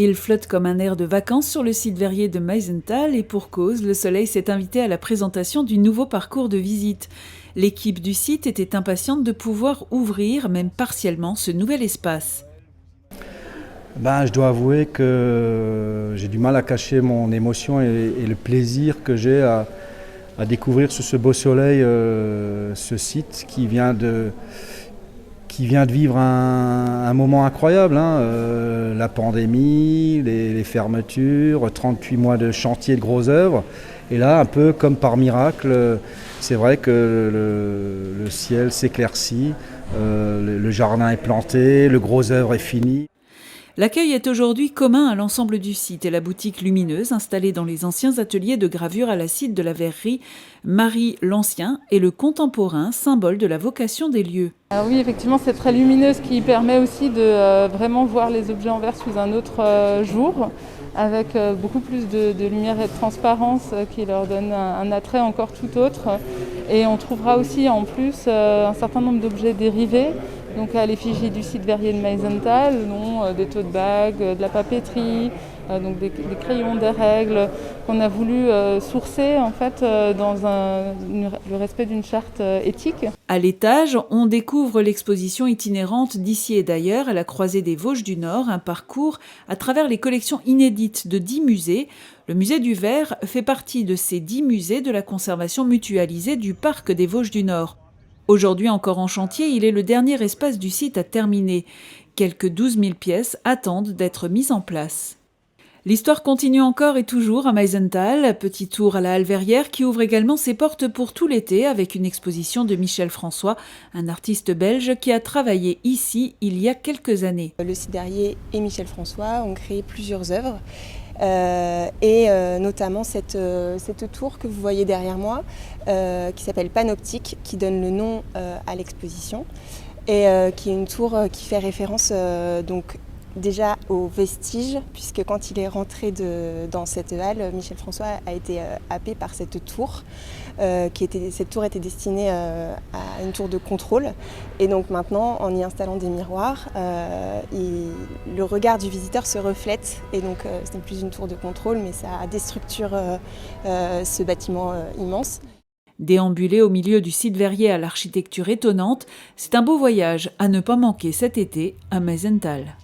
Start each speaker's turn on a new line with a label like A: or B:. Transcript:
A: Il flotte comme un air de vacances sur le site verrier de Meisenthal et pour cause, le Soleil s'est invité à la présentation du nouveau parcours de visite. L'équipe du site était impatiente de pouvoir ouvrir, même partiellement, ce nouvel espace.
B: Je dois avouer que j'ai du mal à cacher mon émotion et le plaisir que j'ai à découvrir sous ce beau soleil ce site qui vient de vivre un moment incroyable. La pandémie, les fermetures, 38 mois de chantier de grosses œuvres. Et là, un peu comme par miracle, c'est vrai que le ciel s'éclaircit, le jardin est planté, le gros œuvre est fini.
A: L'accueil est aujourd'hui commun à l'ensemble du site et la boutique lumineuse installée dans les anciens ateliers de gravure à l'acide de la verrerie Marie l'Ancien est le contemporain, symbole de la vocation des lieux.
C: Alors oui, effectivement, c'est très lumineuse qui permet aussi de vraiment voir les objets en verre sous un autre jour, avec beaucoup plus de lumière et de transparence qui leur donne un attrait encore tout autre. Et on trouvera aussi en plus un certain nombre d'objets dérivés, donc à l'effigie du site verrier de Meisenthal, des tote bags, de la papeterie, donc des crayons, des règles qu'on a voulu sourcer en fait dans le respect d'une charte éthique.
A: À l'étage, on découvre l'exposition itinérante d'ici et d'ailleurs à la croisée des Vosges du Nord, un parcours à travers les collections inédites de 10 musées. Le musée du Verre fait partie de ces 10 musées de la conservation mutualisée du parc des Vosges du Nord. Aujourd'hui encore en chantier, il est le dernier espace du site à terminer. Quelques 12 000 pièces attendent d'être mises en place. L'histoire continue encore et toujours à Meisenthal, petit tour à la Halle Verrière qui ouvre également ses portes pour tout l'été avec une exposition de Michel François, un artiste belge qui a travaillé ici il y a quelques années.
D: Le site verrier et Michel François ont créé plusieurs œuvres notamment cette tour que vous voyez derrière moi qui s'appelle Panoptique, qui donne le nom à l'exposition et qui est une tour qui fait référence déjà aux vestiges, puisque quand il est rentré dans cette halle, Michel François a été happé par cette tour. Cette tour était destinée à une tour de contrôle. Et donc maintenant, en y installant des miroirs, le regard du visiteur se reflète. Et donc ce n'est plus une tour de contrôle, mais ça déstructure ce bâtiment immense.
A: Déambuler au milieu du site verrier à l'architecture étonnante, c'est un beau voyage à ne pas manquer cet été à Meisenthal.